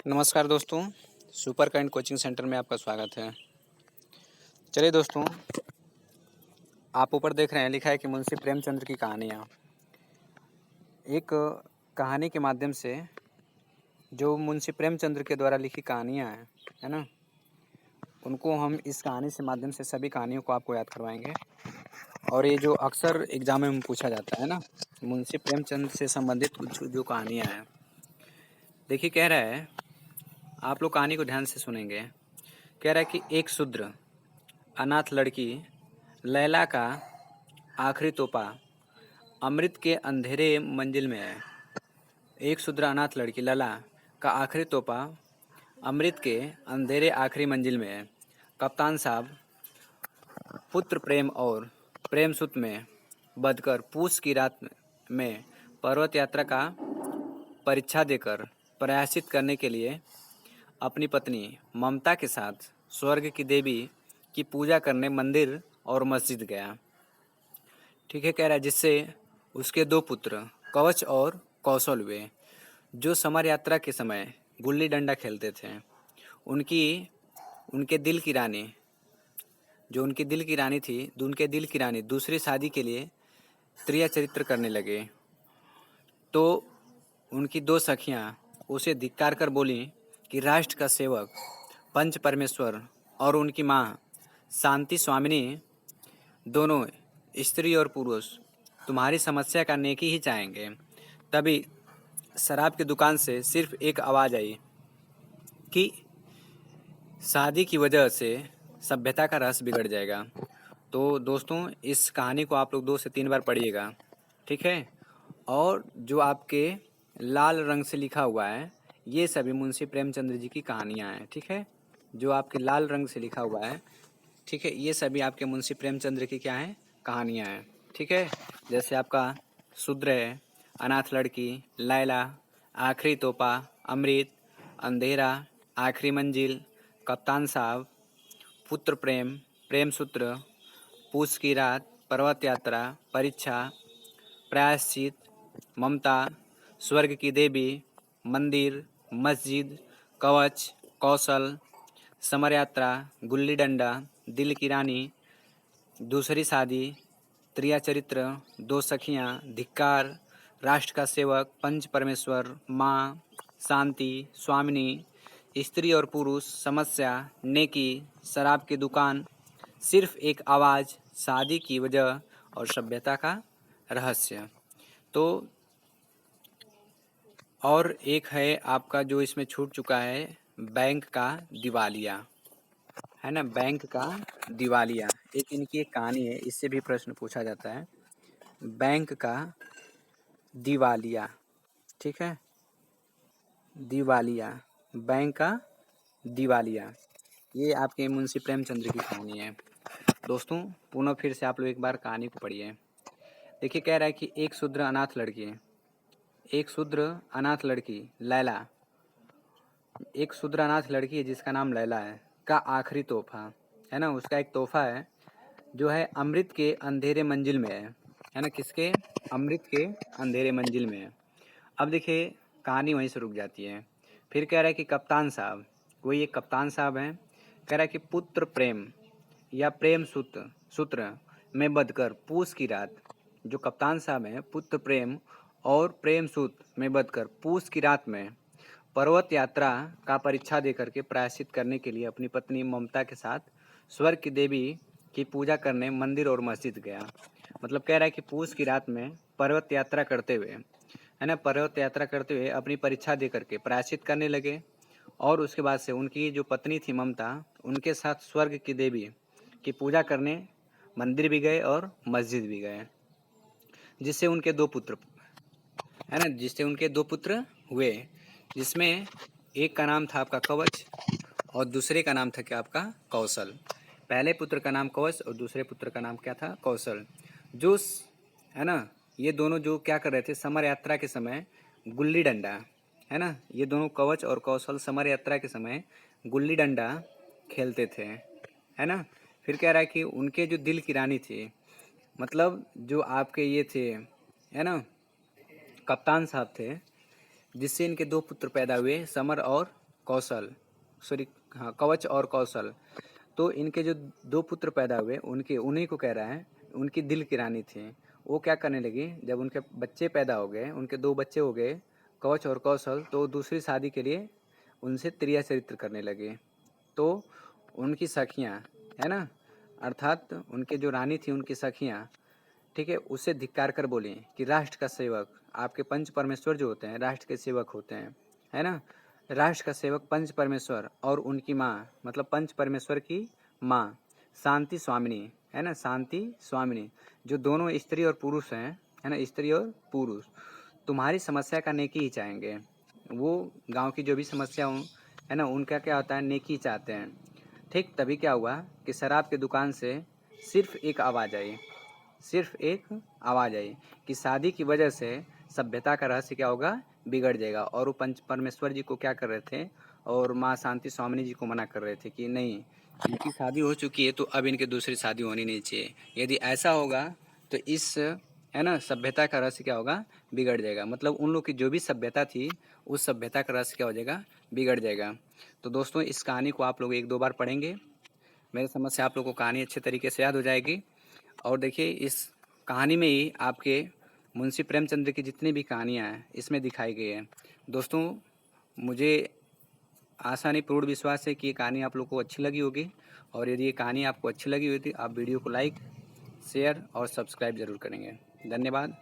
नमस्कार दोस्तों, super kind coaching centre में आपका स्वागत है। चलिए दोस्तों, आप ऊपर देख रहे हैं लिखा है कि मुंशी प्रेमचंद्र की कहानियाँ। एक कहानी के माध्यम से जो मुंशी प्रेमचंद्र के द्वारा लिखी कहानियाँ हैं, है ना? उनको हम इस कहानी से माध्यम से सभी कहानियों को आपको याद करवाएँगे। और ये जो अक्सर एग्ज़ाम में पूछा जाता है ना, मुंशी प्रेमचंद से संबंधित कुछ जो कहानियाँ हैं। देखिए कह रहा है, आप लोग कहानी को ध्यान से सुनेंगे। कह रहा है कि एक शूद्र अनाथ लड़की लैला का आखिरी तोहफा अमृत के अंधेरे मंजिल में है। एक शूद्र अनाथ लड़की लैला का आखिरी तोहफा अमृत के अंधेरे आखिरी मंजिल में है। कप्तान साहब पुत्र प्रेम और प्रेम सूत्र में बंधकर पूस की रात में पर्वत यात्रा का परीक्षा देकर प्रायश्चित करने के लिए अपनी पत्नी ममता के साथ स्वर्ग की देवी की पूजा करने मंदिर और मस्जिद गया। ठीक है, कह रहा है जिससे उसके दो पुत्र कवच और कौशल हुए, जो समर यात्रा के समय गुल्ली डंडा खेलते थे। उनकी उनके दिल की रानी जो उनके दिल की रानी थी उनके दिल की रानी दूसरी शादी के लिए त्रिया चरित्र करने लगे। तो उनकी दो सखियां उसे धिक्कार कर बोली कि राष्ट्र का सेवक पंच परमेश्वर और उनकी माँ शांति स्वामिनी दोनों स्त्री और पुरुष तुम्हारी समस्या का नेकी ही चाहेंगे। तभी शराब की दुकान से सिर्फ एक आवाज़ आई कि शादी की वजह से सभ्यता का रस बिगड़ जाएगा। तो दोस्तों, इस कहानी को आप लोग 2 से 3 बार पढ़िएगा, ठीक है? और जो आपके लाल रंग से लिखा हुआ है, ये सभी मुंशी प्रेमचंद्र जी की कहानियाँ हैं, ठीक है? जो आपके लाल रंग से लिखा हुआ है, ठीक है, ये सभी आपके मुंशी प्रेमचंद्र की क्या हैं, कहानियाँ हैं, ठीक है? जैसे आपका शूद्र है, अनाथ लड़की, लैला, आखिरी तोहफा, अमृत, अंधेरा, आखिरी मंजिल, कप्तान साहब, पुत्र प्रेम, प्रेम सूत्र, पूस की रात, पर्वत यात्रा, परीक्षा, प्रायश्चित, ममता, स्वर्ग की देवी, मंदिर, मस्जिद, कवच, कौशल, समर यात्रा, गुल्ली डंडा, दिल की रानी, दूसरी शादी, त्रिया चरित्र, दो सखियाँ, धिक्कार, राष्ट्र का सेवक, पंच परमेश्वर, माँ, शांति, स्वामिनी, स्त्री और पुरुष, समस्या, नेकी, शराब की दुकान, सिर्फ एक आवाज़, शादी की वजह और सभ्यता का रहस्य। तो और एक है आपका जो इसमें छूट चुका है, बैंक का दिवालिया, है ना? बैंक का दिवालिया एक इनकी एक कहानी है, इससे भी प्रश्न पूछा जाता है। बैंक का दिवालिया, ठीक है? दिवालिया, बैंक का दिवालिया, ये आपके मुंशी प्रेमचंद्र की कहानी है। दोस्तों, पुनः फिर से आप लोग एक बार कहानी को पढ़िए। देखिए कह रहा है कि एक शूद्र अनाथ लड़की लैला, एक शूद्र अनाथ लड़की है जिसका नाम लैला है, का आखिरी तोहफा, है ना? उसका एक तोहफा है जो है अमृत के अंधेरे मंजिल में है ना? किसके? अमृत के अंधेरे मंजिल में है। अब देखिए कहानी वहीं से रुक जाती है। फिर कह रहा है कि कप्तान साहब, वही एक कप्तान साहब हैं, कह रहा है कि पुत्र प्रेम या प्रेम सूत्र में बंधकर पूस की रात, जो कप्तान साहब हैं पुत्र प्रेम और प्रेम सूत्र में बंधकर पूस की रात में पर्वत यात्रा का परीक्षा दे करके प्रायश्चित करने के लिए अपनी पत्नी ममता के साथ स्वर्ग की देवी की पूजा करने मंदिर और मस्जिद गया। मतलब कह रहा है कि पूस की रात में पर्वत यात्रा करते हुए, है ना, पर्वत यात्रा करते हुए अपनी परीक्षा दे करके प्रायश्चित करने लगे। और उसके बाद से उनकी जो पत्नी थी ममता, उनके साथ स्वर्ग की देवी की पूजा करने मंदिर भी गए और मस्जिद भी गए, जिससे उनके दो पुत्र, है ना, जिससे उनके दो पुत्र हुए, जिसमें एक का नाम था आपका कवच और दूसरे का नाम था क्या? आपका कौशल। पहले पुत्र का नाम कवच और दूसरे पुत्र का नाम क्या था? कौशल। जो है ना, ये दोनों जो क्या कर रहे थे समर यात्रा के समय, गुल्ली डंडा, है ना, ये दोनों कवच और कौशल समर यात्रा के समय गुल्ली डंडा खेलते थे, है ना। फिर कह रहा है कि उनके जो दिल की रानी थी, मतलब जो आपके ये थे, है ना, कप्तान साहब थे, जिससे इनके दो पुत्र पैदा हुए, समर और कौशल, सॉरी हाँ, कवच और कौशल। तो इनके जो 2 पुत्र पैदा हुए उनके उन्हीं को कह रहा है, उनकी दिल की रानी थी। वो क्या करने लगी, जब उनके बच्चे पैदा हो गए, उनके 2 बच्चे हो गए कवच और कौशल, तो दूसरी शादी के लिए उनसे त्रिया चरित्र करने लगे। तो उनकी सखियाँ, है ना, अर्थात उनके जो रानी थी उनकी सखियाँ, ठीक है, उससे धिक्कार कर बोली कि राष्ट्र का सेवक, आपके पंच परमेश्वर जो होते हैं राष्ट्र के सेवक होते हैं, है ना, राष्ट्र का सेवक पंच परमेश्वर और उनकी माँ, मतलब पंच परमेश्वर की माँ शांति स्वामिनी, है ना, शांति स्वामिनी, जो दोनों स्त्री और पुरुष हैं, है ना, स्त्री और पुरुष, तुम्हारी समस्या का नेकी ही चाहेंगे। वो गांव की जो भी समस्या हो, है ना, उनका क्या होता है, नेकी चाहते हैं। ठीक तभी क्या हुआ कि शराब की दुकान से सिर्फ एक आवाज़ आई, सिर्फ एक आवाज़ आई कि शादी की वजह से सभ्यता का रहस्य क्या होगा, बिगड़ जाएगा। और वो पंच परमेश्वर जी को क्या कर रहे थे, और माँ शांति स्वामिनी जी को मना कर रहे थे कि नहीं, इनकी शादी हो चुकी है तो अब इनकी दूसरी शादी होनी नहीं चाहिए। यदि ऐसा होगा तो इस, है ना, सभ्यता का रहस्य क्या होगा, बिगड़ जाएगा। मतलब उन लोग की जो भी सभ्यता थी उस सभ्यता का रहस्य क्या हो जाएगा, बिगड़ जाएगा। तो दोस्तों इस कहानी को आप लोग 1-2 बार पढ़ेंगे, मेरे समझ से आप लोग को कहानी अच्छे तरीके से याद हो जाएगी। और देखिए इस कहानी में ही आपके मुंशी प्रेमचंद्र की जितनी भी कहानियाँ हैं इसमें दिखाई गई हैं। दोस्तों मुझे आशा नहीं पूर्ण विश्वास है कि ये कहानी आप लोग को अच्छी लगी होगी। और यदि ये कहानी आपको अच्छी लगी हुई थी, आप वीडियो को लाइक, शेयर और सब्सक्राइब ज़रूर करेंगे। धन्यवाद।